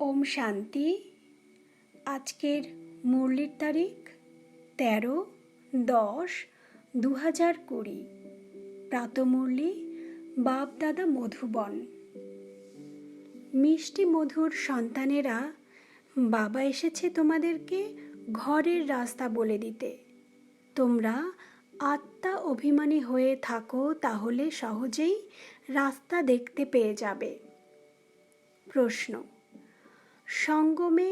ওম শান্তি। আজকের মুরলির তারিখ 13-10-2020। প্রাতঃমুরলি বাপ-দাদা মধুবন। মিষ্টি মধুর সন্তানেরা, বাবা এসেছে তোমাদেরকে ঘরের রাস্তা বলে দিতে। তোমরা আত্মা অভিমানী হয়ে থাকো, তাহলে সহজেই রাস্তা দেখতে পেয়ে যাবে। প্রশ্ন: সঙ্গমে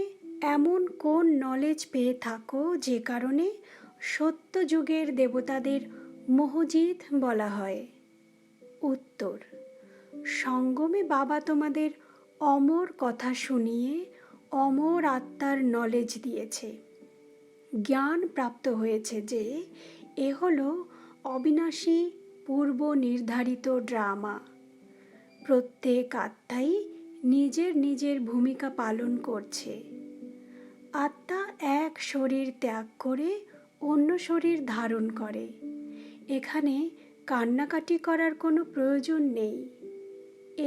এমন কোন নলেজ পেয়ে থাকো যে কারণে সত্য যুগের দেবতাদের মোহজিত বলা হয়? উত্তর: সঙ্গমে বাবা তোমাদের অমর কথা শুনিয়ে অমর আত্মার নলেজ দিয়েছে। জ্ঞান প্রাপ্ত হয়েছে যে এ হলো অবিনাশী পূর্ব নির্ধারিত ড্রামা। প্রত্যেক আত্মাই নিজের নিজের ভূমিকা পালন করছে। আত্মা এক শরীর ত্যাগ করে অন্য শরীর ধারণ করে। এখানে কান্নাকাটি করার কোনো প্রয়োজন নেই।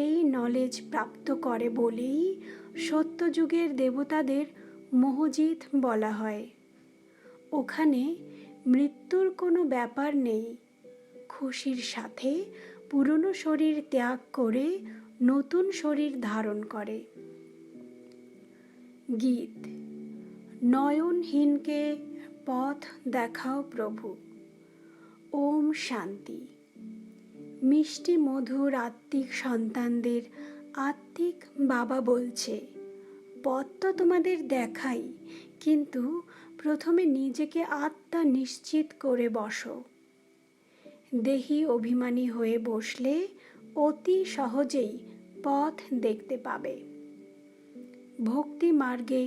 এই নলেজ প্রাপ্ত করে বলেই সত্যযুগের দেবতাদের মোহজিত বলা হয়। ওখানে মৃত্যুর কোনো ব্যাপার নেই। খুশির সাথে পুরনো শরীর ত্যাগ করে নতুন শরীর ধারণ করে। গীত: নয়নহীনকে পথ দেখাও প্রভু। ওম শান্তি। মিষ্টি মধুর আত্মিক সন্তানদের আত্মিক বাবা বলছে, পথ তো তোমাদের দেখাই, কিন্তু প্রথমে নিজেকে আত্মা নিশ্চিত করে বসো। দেহি অভিমানী হয়ে বসলে অতি সহজেই পথ দেখতে পাবে। ভক্তি মার্গে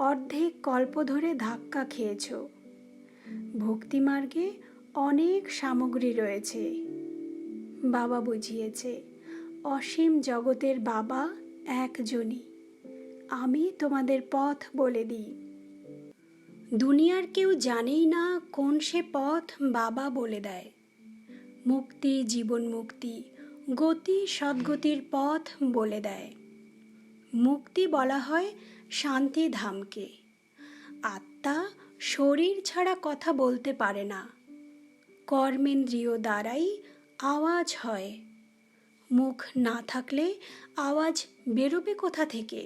অর্ধেক কল্প ধরে ধাক্কা খেয়েছ। ভক্তি মার্গে অনেক সামগ্রী রয়েছে। বাবা বুঝিয়েছে, অসীম জগতের বাবা একজনই। আমি তোমাদের পথ বলে দিই। দুনিয়ার কেউ জানেই না কোন সে পথ বাবা বলে দেয়। মুক্তি, জীবন মুক্তি, গতি, সদ্গতির পথ বলে দেয়। মুক্তি বলা হয় শান্তিধামকে। আত্মা শরীর ছাড়া কথা বলতে পারে না। কর্মেন্দ্রিয় দ্বারাই আওয়াজ হয়। মুখ না থাকলে আওয়াজ বেরোবে কোথা থেকে?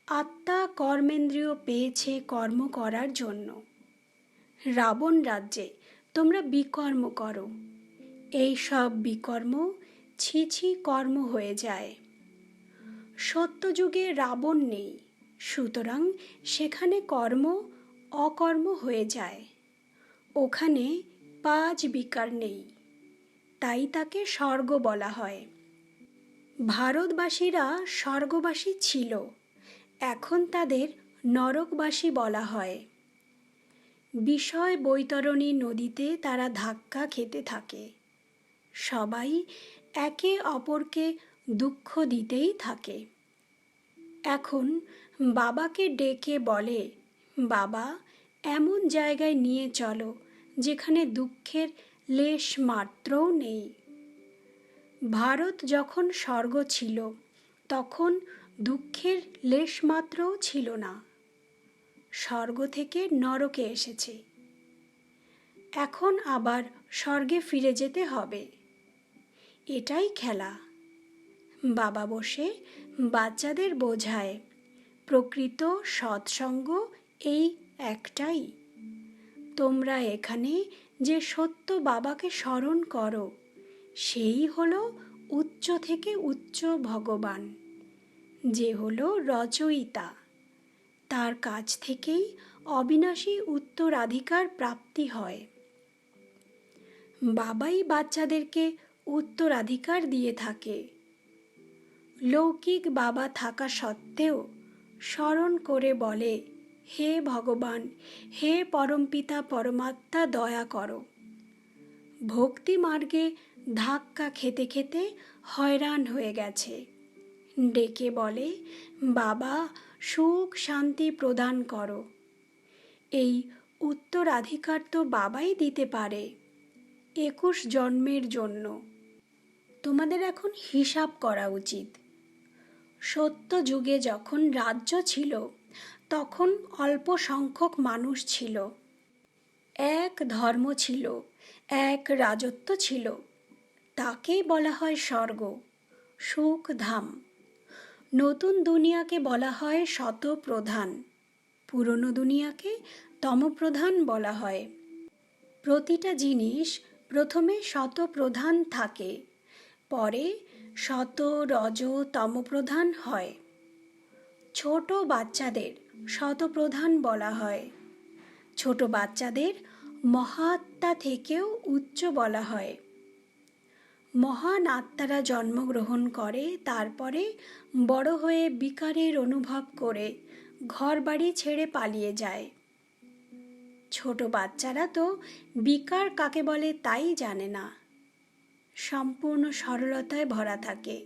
আত্মা কর্মেন্দ্রিয় পেয়েছে কর্ম করার জন্য। রাবণ রাজ্যে তোমরা বিকর্ম করো। এই সব বিকর্ম ছিছি কর্ম হয়ে যায়। সত্যযুগে রাবণ নেই, সুতরাং সেখানে কর্ম অকর্ম হয়ে যায়। ওখানে 5 বিকার নেই, তাই তাকে স্বর্গ বলা হয়। ভারতবাসীরা স্বর্গবাসী ছিল, এখন তাদের নরকবাসী বলা হয়। বিষয় বৈতরণী নদীতে তারা ধাক্কা খেতে থাকে। সবাই একে অপরকে দুঃখ দিতেই থাকে। এখন বাবাকে ডেকে বলে, বাবা এমন জায়গায় নিয়ে চলো যেখানে দুঃখের লেশ মাত্রও নেই। ভারত যখন স্বর্গ ছিল তখন দুঃখের লেশ মাত্রও ছিল না। স্বর্গ থেকে নরকে এসেছে, এখন আবার স্বর্গে ফিরে যেতে হবে। এটাই খেলা। বাবা বসে বাচ্চাদের বোঝায়, প্রকৃত সৎসঙ্গ এই একটাই। তোমরা এখানে যে সত্য বাবাকে স্মরণ করো, সেই হলো উচ্চ থেকে উচ্চ ভগবান, যে হলো রচয়িতা। তার কাছ থেকেই অবিনাশী উত্তরাধিকার প্রাপ্তি হয়। বাবাই বাচ্চাদেরকে উত্তরাধিকার দিয়ে থাকে। লৌকিক বাবা থাকা সত্ত্বেও স্মরণ করে বলে, হে ভগবান, হে পরমপিতা পরমাত্মা, দয়া করো। ভক্তি মার্গে ধাক্কা খেতে খেতে হয়রান হয়ে গেছে। ডেকে বলে, বাবা সুখ শান্তি প্রদান করো। এই উত্তরাধিকার তো বাবাই দিতে পারে 21 জন্মের জন্য। তোমাদের এখন হিসাব করা উচিত। সত্য যুগে যখন রাজ্য ছিল তখন অল্প সংখ্যক মানুষ ছিল, এক ধর্ম ছিল, এক রাজত্ব ছিল। তাকেই বলা হয় স্বর্গ, সুখ ধাম। নতুন দুনিয়াকে বলা হয় শতপ্রধান, পুরনো দুনিয়াকে তমপ্রধান বলা হয়। প্রতিটা জিনিস প্রথমে শতপ্রধান থাকে, পরে শত রজ তমপ্রধান হয়। ছোট বাচ্চাদের শতপ্রধান বলা হয়, ছোট বাচ্চাদের মহাত্মা থেকেও উচ্চ বলা হয়। মহান আত্মারা জন্মগ্রহণ করে, তারপরে বড় হয়ে বিকারের অনুভব করে ঘরবাড়ি ছেড়ে পালিয়ে যায়। ছোট বাচ্চারা তো বিকার কাকে বলে তাই জানে না, সম্পূর্ণ সরলতায় ভরা থাকে,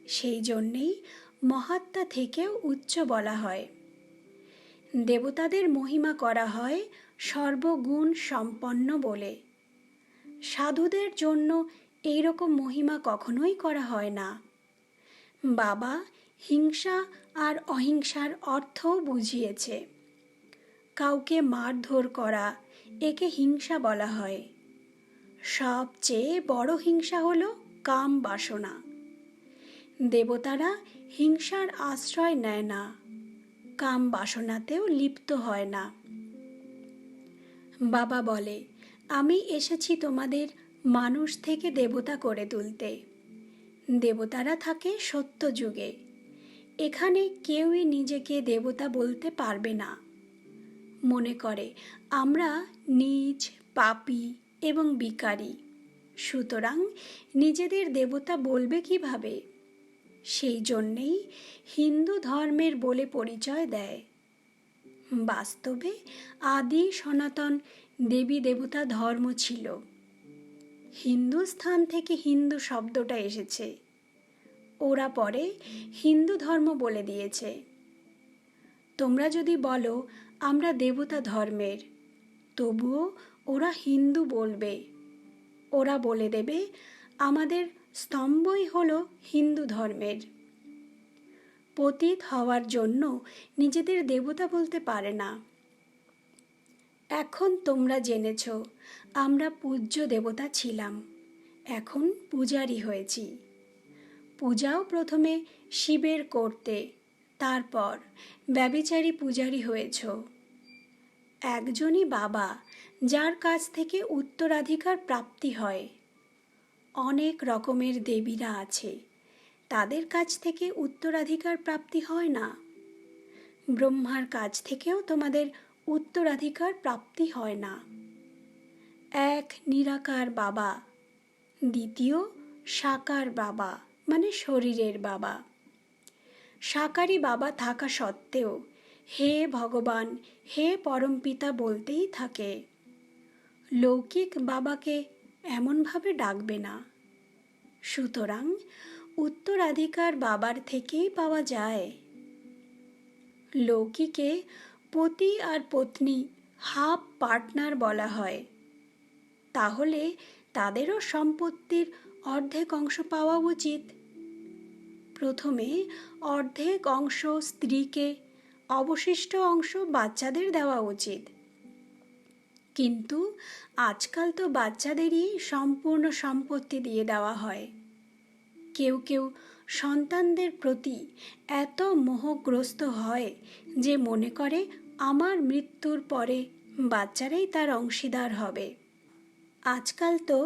সেই জন্যেই মহাত্মা থেকেও উচ্চ বলা হয়। দেবতাদের মহিমা করা হয় সর্বগুণ সম্পন্ন বলে। সাধুদের জন্য এইরকম মহিমা কখনোই করা হয় না। বাবা হিংসা আর অহিংসার অর্থও বুঝিয়েছে। কাউকে মারধর করা, একে হিংসা বলা হয়। সবচেয়ে বড় হিংসা হলো কাম বাসনা। দেবতারা হিংসার আশ্রয় নেয় না, কাম বাসনাতেও লিপ্ত হয় না। বাবা বলে, আমি এসেছি তোমাদের মানুষ থেকে দেবতা করে তুলতে। দেবতারা থাকে সত্য যুগে। এখানে কেউই নিজেকে দেবতা বলতে পারবে না। মনে করে আমরা নীচ, পাপী এবং বিকারী, সুতরাং নিজেদের দেবতা বলবে কিভাবে? সেই জন্যেই হিন্দু ধর্মের বলে পরিচয় দেয়। বাস্তবে আদি সনাতন দেবী দেবতা ধর্ম ছিল। হিন্দুস্থান থেকে হিন্দু শব্দটা এসেছে, ওরা পরে হিন্দু ধর্ম বলে দিয়েছে। তোমরা যদি বলো আমরা দেবতা ধর্মের, তবুও ওরা হিন্দু বলবে। ওরা বলে দেবে আমাদের স্তম্ভই হলো হিন্দু ধর্মের। পতিত হওয়ার জন্য নিজেদের দেবতা বলতে পারে না। এখন তোমরা জেনেছ আমরা পূজ্য দেবতা ছিলাম, এখন পূজারী হয়েছি। পূজাও প্রথমে শিবের করতে, তারপর ব্যভিচারী পূজারী হয়েছ। একজনই বাবা যার কাছ থেকে উত্তরাধিকার প্রাপ্তি হয়। অনেক রকমের দেবীরা আছে, তাদের কাছ থেকে উত্তরাধিকার প্রাপ্তি হয় না। ব্রহ্মার কাছ থেকেও তোমাদের উত্তরাধিকার প্রাপ্তি হয় না। এক নিরাকার বাবা, দ্বিতীয় সাকার বাবা, মানে শরীরের বাবা। সাকারী বাবা থাকা সত্ত্বেও হে ভগবান, হে পরমপিতা বলতেই থাকে। লৌকিক বাবাকে এমনভাবে ডাকবে না। সুতরাং উত্তরাধিকার বাবার থেকেই পাওয়া যায়। লৌকিকে পতি আর পত্নী হাফ পার্টনার বলা হয়, তাহলে তাদেরও সম্পত্তির অর্ধেক অংশ পাওয়া উচিত। প্রথমে অর্ধেক অংশ স্ত্রীকে, অবশিষ্ট অংশ বাচ্চাদের দেওয়া উচিত। কিন্তু আজকাল তো বাচ্চাদেরই সম্পূর্ণ সম্পত্তি দিয়ে দেওয়া হয়। কেউ কেউ সন্তানদের প্রতি এত মোহগ্রস্ত হয় যে মনে করে আমার মৃত্যুর পরে বাচ্চারাই তার অংশীদার হবে। আজকাল তো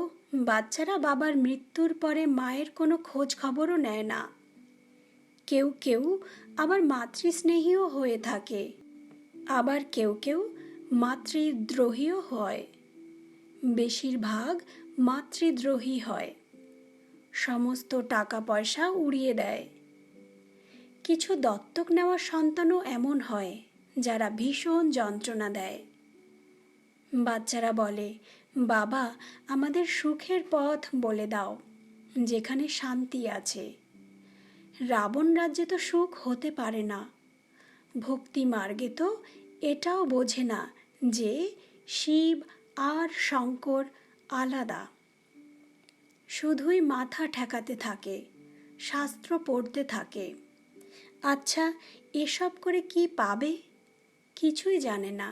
বাচ্চারা বাবার মৃত্যুর পরে মায়ের কোনো খোঁজ খবরও নেয় না। কেউ কেউ আবার মাতৃস্নেহীও হয়ে থাকে, আবার কেউ কেউ মাতৃদ্রোহীও হয়। বেশিরভাগ মাতৃদ্রোহী হয়, সমস্ত টাকা পয়সা উড়িয়ে দেয়। কিছু দত্তক নেওয়া সন্তানও এমন হয় যারা ভীষণ যন্ত্রণা দেয়। বাচ্চারা বলে, বাবা আমাদের সুখের পথ বলে দাও, যেখানে শান্তি আছে। রাবণ রাজ্যে তো সুখ হতে পারে না। ভক্তি মার্গে তো এটাও বোঝে না যে শিব আর শঙ্কর আলাদা। শুধুই মাথা ঠেকাতে থাকে, শাস্ত্র পড়তে থাকে, আচ্ছা, এসব করে কি পাবে? কিছুই জানে না।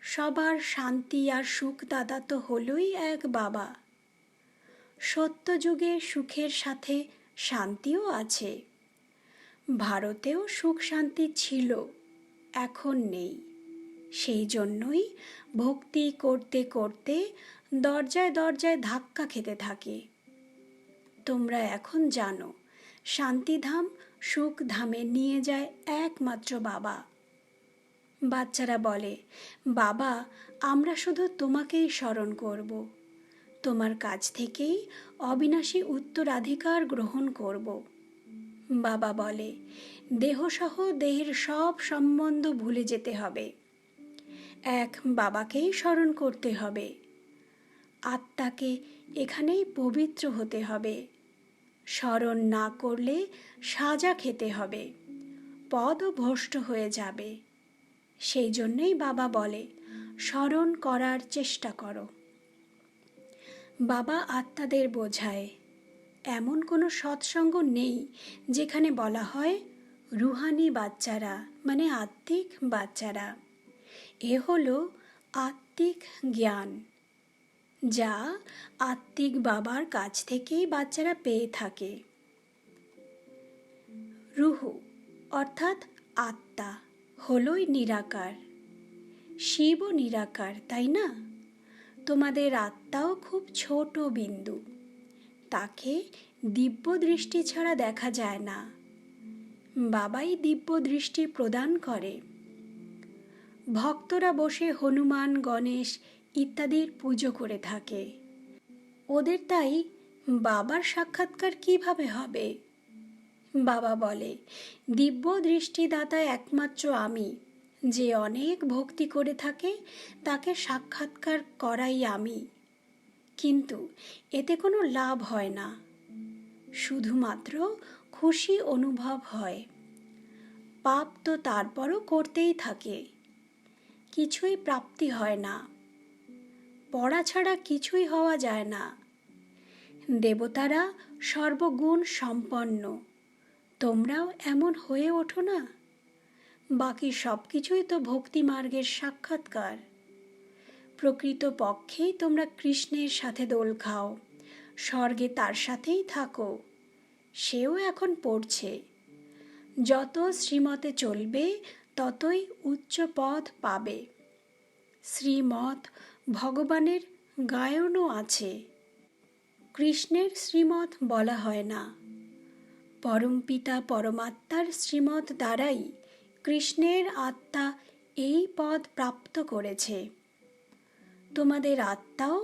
সবার শান্তি আর সুখদাতা তো হলোই এক বাবা। সত্যযুগে সুখের সাথে শান্তিও আছে। ভারতেও সুখ শান্তি ছিল, এখন নেই। সেই জন্যই ভক্তি করতে করতে দরজায় দরজায় ধাক্কা খেতে থাকে। তোমরা এখন জানো, শান্তিধাম সুখধামে নিয়ে যায় একমাত্র বাবা। বাচ্চারা বলে, বাবা, আমরা শুধু তোমাকেই স্মরণ করব, তোমার কাছ থেকেই অবিনাশী উত্তরাধিকার গ্রহণ করব। বাবা বলে, দেহসহ দেহের সব সম্বন্ধ ভুলে যেতে হবে, এক বাবাকেই স্মরণ করতে হবে। আত্মাকে এখানেই পবিত্র হতে হবে। স্মরণ না করলে সাজা খেতে হবে, পদও ভ্রষ্ট হয়ে যাবে। সেই জন্যেই বাবা বলে, স্মরণ করার চেষ্টা করো। বাবা আত্মাদের বোঝায়, এমন কোনো সৎসঙ্গ নেই যেখানে বলা হয় রুহানি বাচ্চারা, মানে আত্মিক বাচ্চারা। এ হলো আত্মিক জ্ঞান, যা আত্মিক বাবার কাছ থেকেই বাচ্চারা পেয়ে থাকে। রুহু অর্থাৎ আত্মা হলোই নিরাকার। শিবও নিরাকার, তাই না? তোমাদের আত্মাও খুব ছোট বিন্দু, তাকে দিব্য দৃষ্টি ছাড়া দেখা যায় না। বাবাই দিব্য দৃষ্টি প্রদান করে। ভক্তরা বসে হনুমান, গণেশ ইত্যাদির পুজো করে থাকে। ওদের তাই বাবার সাক্ষাৎকার কিভাবে হবে? বাবা বলে, দিব্য দৃষ্টিদাতা একমাত্র আমি, যে অনেক ভক্তি করে থাকে তাকে সাক্ষাৎকার করাই আমি। কিন্তু এতে কোনো লাভ হয় না, শুধুমাত্র খুশি অনুভব হয়। পাপ তো তারপরও করতেই থাকে, কিছুই প্রাপ্তি হয় না। পড়া ছাড়া কিছুই হওয়া যায় না। দেবতারা সর্বগুণ সম্পন্ন, তোমরাও এমন হয়ে ওঠো না। বাকি সব কিছুই তো ভক্তি মার্গের সাক্ষাৎকার। প্রকৃত পক্ষেই তোমরা কৃষ্ণের সাথে দোল খাও, স্বর্গে তার সাথেই থাকো। সেও এখন পড়ছে। যত শ্রীমতে চলবে ততই উচ্চ পদ পাবে। শ্রীমত ভগবানের গায়নও আছে, কৃষ্ণের শ্রীমত বলা হয় না। পরমপিতা পরমাত্মার শ্রীমত দ্বারাই কৃষ্ণের আত্মা এই পদ প্রাপ্ত করেছে। তোমাদের আত্মাও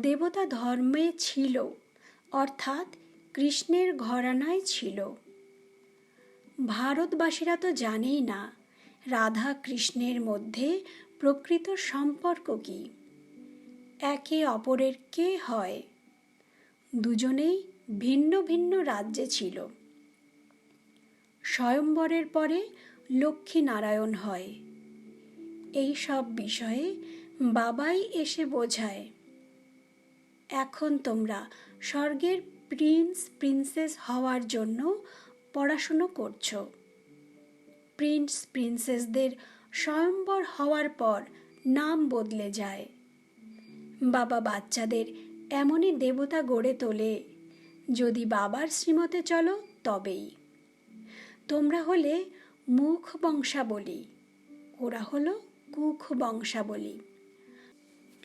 দেবতা ধর্মে ছিল, অর্থাৎ কৃষ্ণের ঘরানায় ছিল। ভারতবাসীরা তো জানেই না রাধা কৃষ্ণের মধ্যে প্রকৃত সম্পর্ক কি, একে অপরের কে হয়। দুজনেই ভিন্ন ভিন্ন রাজ্যে ছিল। স্বয়ম্বরের পরে লক্ষ্মীনারায়ণ হয়। এই সব বিষয়ে বাবাই এসে বোঝায়। এখন তোমরা স্বর্গের প্রিন্স প্রিন্সেস হওয়ার জন্য পড়াশুনো করছো। প্রিন্স প্রিন্সেসদের স্বয়ম্বর হওয়ার পর নাম বদলে যায়। বাবা বাচ্চাদের এমনই দেবতা গড়ে তোলে, যদি বাবার শ্রীমতে চলো তবেই। তোমরা হলে মুখ বংশাবলী, ওরা হলো কুখ বংশাবলী।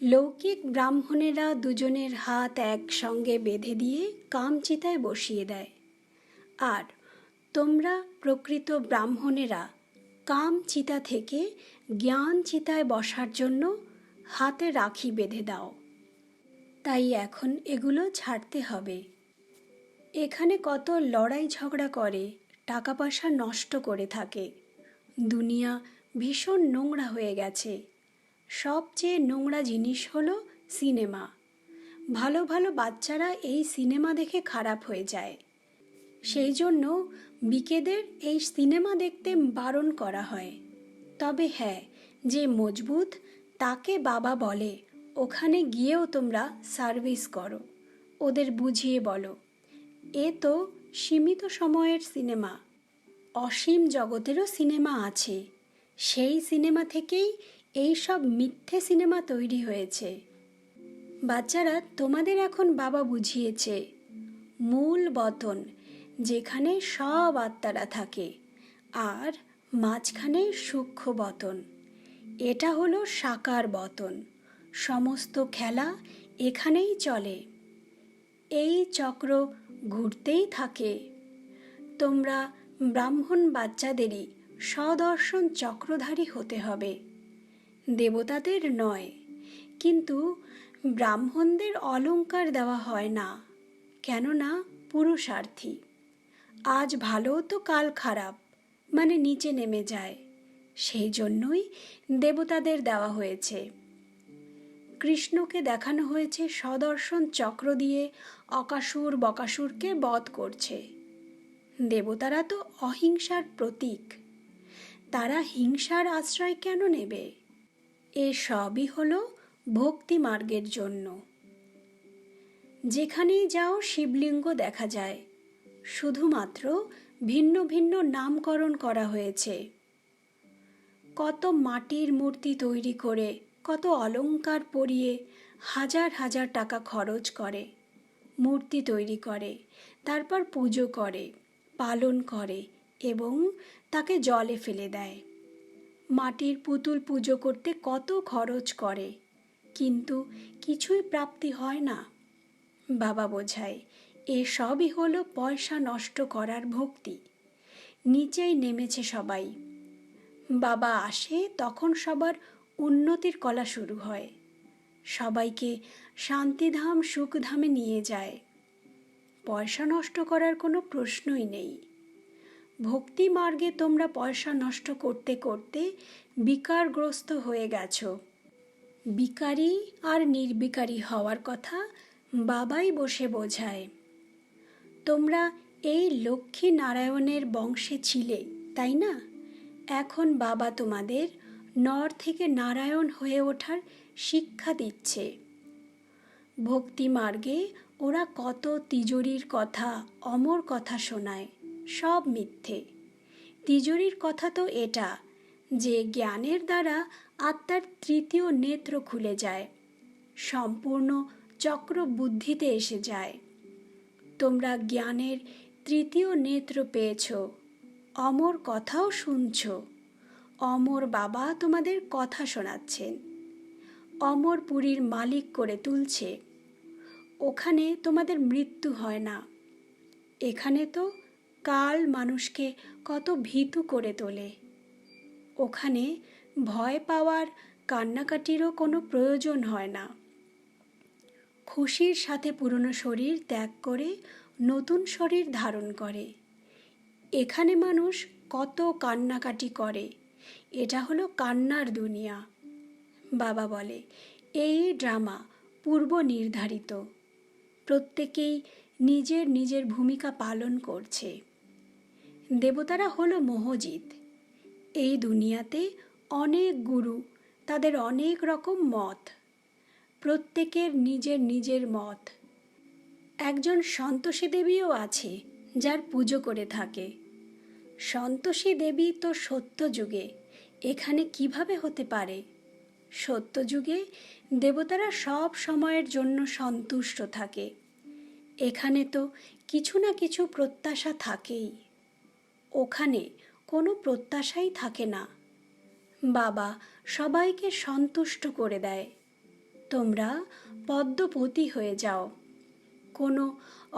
লৌকিক ব্রাহ্মণেরা দুজনের হাত একসঙ্গে বেঁধে দিয়ে কামচিতায় বসিয়ে দেয়, আর তোমরা প্রকৃত ব্রাহ্মণেরা কামচিতা থেকে জ্ঞান চিতায় বসার জন্য হাতে রাখি বেঁধে দাও। তাই এখন এগুলো ছাড়তে হবে। এখানে কত লড়াই ঝগড়া করে, টাকা পয়সা নষ্ট করে থাকে। দুনিয়া ভীষণ নোংরা হয়ে গেছে। সবচেয়ে নোংরা জিনিস হলো সিনেমা। ভালো ভালো বাচ্চারা এই সিনেমা দেখে খারাপ হয়ে যায়। সেই জন্য বিকেদের এই সিনেমা দেখতে বারণ করা হয়। তবে হ্যাঁ, যে মজবুত তাকে বাবা বলে ওখানে গিয়েও তোমরা সার্ভিস করো, ওদের বুঝিয়ে বলো এ তো সীমিত সময়ের সিনেমা, অসীম জগতেরও সিনেমা আছে, সেই সিনেমা থেকেই এই সব মিথ্যে সিনেমা তৈরি হয়েছে। বাচ্চারা, তোমাদের এখন বাবা বুঝিয়েছে মূল বতন, যেখানে সব আত্মারা থাকে, আর মাঝখানে সূক্ষ্ম বতন, এটা হলো সাকার বতন। সমস্ত খেলা এখানেই চলে, এই চক্র ঘুরতেই থাকে। তোমরা ব্রাহ্মণ বাচ্চাদেরই সদর্শন চক্রধারী হতে হবে, দেবতাদের নয়। কিন্তু ব্রাহ্মণদের অলংকার দেওয়া হয় না, কেননা পুরুষার্থী। আজ ভালো তো কাল খারাপ, মানে নিচে নেমে যায়, সেই জন্যই দেবতাদের দেওয়া হয়েছে। কৃষ্ণকে দেখানো হয়েছে সদর্শন চক্র দিয়ে অকাসুর বকাসুরকে বধ করছে। দেবতারা তো অহিংসার প্রতীক, তারা হিংসার আশ্রয় কেন নেবে? এ সবই হলো ভক্তি মার্গের জন্য। যেখানেই যাও শিবলিঙ্গ দেখা যায়, শুধুমাত্র ভিন্ন ভিন্ন নামকরণ করা হয়েছে। কত মাটির মূর্তি তৈরি করে, কত অলংকার পরিয়ে হাজার হাজার টাকা খরচ করে, মূর্তি তৈরি করে, তারপর পুজো করে, পালন করে এবং তাকে জলে ফেলে দেয়। মাটির পুতুল পুজো করতে কত খরচ করে, কিন্তু কিছুই প্রাপ্তি হয় না। বাবা বোঝায় এসবই হলো পয়সা নষ্ট করার ভক্তি। নিচেই নেমেছে সবাই। বাবা আসে তখন সবার উন্নতির কলা শুরু হয়, সবাইকে শান্তিধাম সুখধামে নিয়ে যায়। পয়সা নষ্ট করার কোনো প্রশ্নই নেই। ভক্তি মার্গে তোমরা পয়সা নষ্ট করতে করতে বিকারগ্রস্ত হয়ে গেছো। বিকারী আর নির্বিকারী হওয়ার কথা বাবাই বসে বোঝায়। তোমরা এই লক্ষ্মী নারায়ণের বংশে ছিলে, তাই না? এখন বাবা তোমাদের নর থেকে নারায়ণ হয়ে ওঠার শিক্ষা দিচ্ছে। ভক্তি মার্গে ওরা কত তিজোরির কথা, অমর কথা শোনায়, সব মিথ্যে। তিজোরির কথা তো এটা যে জ্ঞানের দ্বারা আত্মার তৃতীয় নেত্র খুলে যায়, সম্পূর্ণ চক্র বুদ্ধিতে এসে যায়। তোমরা জ্ঞানের তৃতীয় নেত্র পেয়েছ, অমর কথাও শুনছ। অমর বাবা তোমাদের কথা শোনাচ্ছেন, অমরপুরীর মালিক করে তুলছে। ওখানে তোমাদের মৃত্যু হয় না। এখানে তো কাল মানুষকে কত ভীতু করে তোলে। ওখানে ভয় পাওয়ার, কান্নাকাটিরও কোনো প্রয়োজন হয় না। খুশির সাথে পুরনো শরীর ত্যাগ করে নতুন শরীর ধারণ করে। এখানে মানুষ কত কান্নাকাটি করে, এটা হলো কান্নার দুনিয়া। বাবা বলে এই ড্রামা পূর্ব নির্ধারিত, প্রত্যেকেই নিজের নিজের ভূমিকা পালন করছে। দেবতারা হলো মোহজিৎ। এই দুনিয়াতে অনেক গুরু, তাদের অনেক রকম মত, প্রত্যেকের নিজের নিজের মত। একজন সন্তোষী দেবীও আছে যার পুজো করে থাকে। সন্তোষী দেবী তো সত্যযুগে, এখানে কিভাবে হতে পারে? সত্যযুগে দেবতারা সব সময়ের জন্য সন্তুষ্ট থাকে। এখানে তো কিছু না কিছু প্রত্যাশা থাকেই, ওখানে কোনো প্রত্যাশাই থাকে না। বাবা সবাইকে সন্তুষ্ট করে দেয়। তোমরা পদ্মপতি হয়ে যাও, কোনো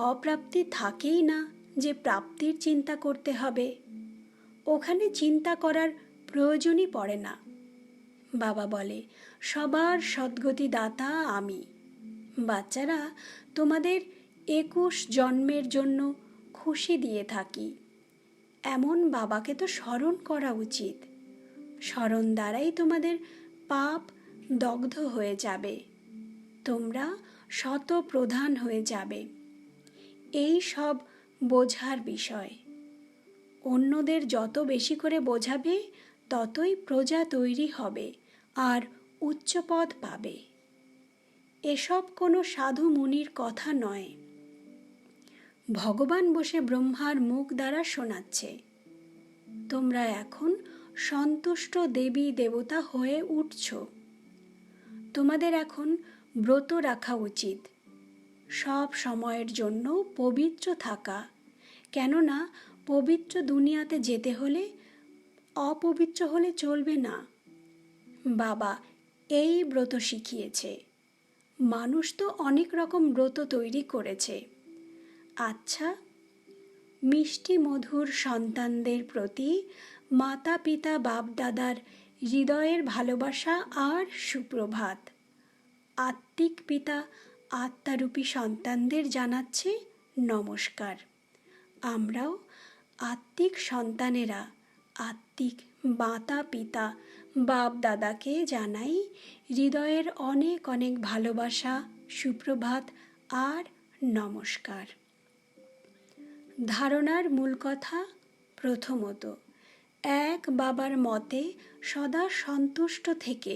অপ্রাপ্তি থাকেই না যে প্রাপ্তির চিন্তা করতে হবে। ওখানে চিন্তা করার প্রয়োজনই পড়ে না। বাবা বলে সবার সদ্গতি দাতা আমি। বাচ্চারা, তোমাদের 21 জন্মের জন্য খুশি দিয়ে থাকি, এমন বাবাকে তো স্মরণ করা উচিত। স্মরণ দ্বারাই তোমাদের পাপ দগ্ধ হয়ে যাবে, তোমরা শতপ্রধান হয়ে যাবে। এই সব বোঝার বিষয়। অন্যদের যত বেশি করে বোঝাবে ততই প্রজা তৈরি হবে আর উচ্চপদ পাবে। এসব কোনো সাধু মুনির কথা নয়, ভগবান বসে ব্রহ্মার মুখ দ্বারা শোনাচ্ছে। তোমরা এখন সন্তুষ্ট দেবী দেবতা হয়ে উঠছ। তোমাদের এখন ব্রত রাখা উচিত, সব সময়ের জন্য পবিত্র থাকা, কেননা পবিত্র দুনিয়াতে যেতে হলে অপবিত্র হলে চলবে না। বাবা এই ব্রত শিখিয়েছে। মানুষ তো অনেক রকম ব্রত তৈরি করেছে। আচ্ছা, মিষ্টি মধুর সন্তানদের প্রতি মাতা পিতা বাপ দাদার হৃদয়ের ভালোবাসা আর সুপ্রভাত। আত্মিক পিতা আত্মারূপী সন্তানদের জানাচ্ছে নমস্কার। আমরাও আত্মিক সন্তানেরা আত্মিক মাতা পিতা বাপ দাদাকে জানাই হৃদয়ের অনেক অনেক ভালোবাসা, সুপ্রভাত আর নমস্কার। ধারণার মূল কথা, প্রথমত, এক বাবার মতে সদা সন্তুষ্ট থেকে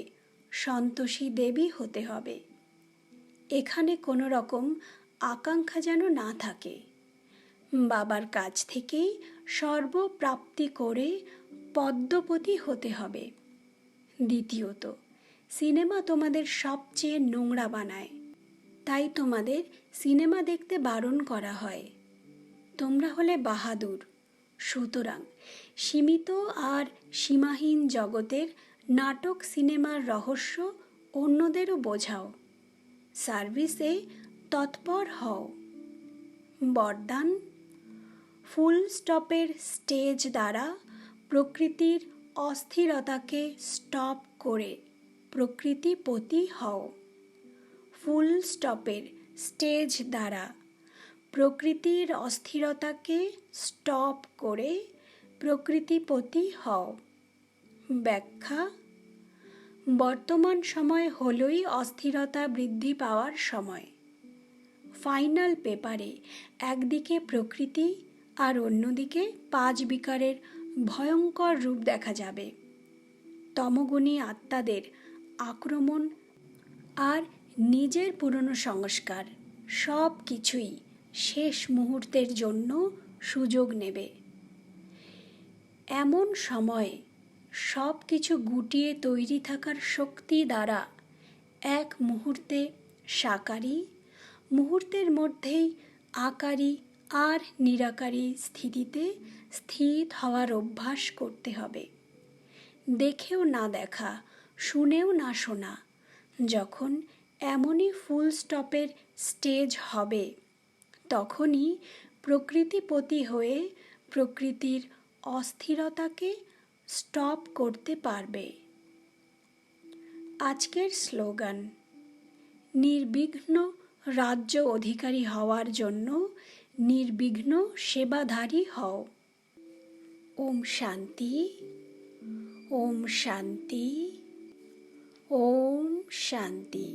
সন্তোষী দেবী হতে হবে। এখানে কোনো রকম আকাঙ্ক্ষা যেন না থাকে। বাবার কাছ থেকেই সর্বপ্রাপ্তি করে পদ্মপতি হতে হবে। দ্বিতীয়ত, সিনেমা তোমাদের সবচেয়ে নোংরা বানায়, তাই তোমাদের সিনেমা দেখতে বারণ করা হয়। তোমরা হলে বাহাদুর, সুতরাং সীমিত আর সীমাহীন জগতের নাটক সিনেমার রহস্য অন্যদেরও বোঝাও। সার্ভিসে তৎপর হও। বরদান, ফুল স্টপের স্টেজ দ্বারা প্রকৃতির অস্থিরতাকে স্টপ করে প্রকৃতিপতি হও। ফুল স্টপের স্টেজ দ্বারা প্রকৃতির অস্থিরতাকে স্টপ করে প্রকৃতিপতি হও। ব্যাখ্যা, বর্তমান সময় হলই অস্থিরতা বৃদ্ধি পাওয়ার সময়। ফাইনাল পেপারে একদিকে প্রকৃতি আর অন্যদিকে 5 বিকারের ভয়ঙ্কর রূপ দেখা যাবে। তমগুণী আত্মাদের আক্রমণ আর নিজের পুরনো সংস্কার সব কিছুই শেষ মুহূর্তের জন্য সুযোগ নেবে। এমন সময়ে সব কিছু গুটিয়ে তৈরি থাকার শক্তি দ্বারা এক মুহূর্তে সাকারী, মুহূর্তের মধ্যেই আকারী আর নিরাকারী স্থিতিতে স্থির হওয়ার অভ্যাস করতে হবে। দেখেও না দেখা, শুনেও না শোনা, যখন এমনই ফুল স্টপের স্টেজ হবে, তখনই প্রকৃতিপতি হয়ে প্রকৃতির অস্থিরতাকে স্টপ করতে পারবে। আজকের স্লোগান, নির্বিঘ্ন রাজ্য অধিকারী হওয়ার জন্য নির্বিঘ্ন সেবাধারী হও। ওম শান্তি, ওম শান্তি, ওম শান্তি।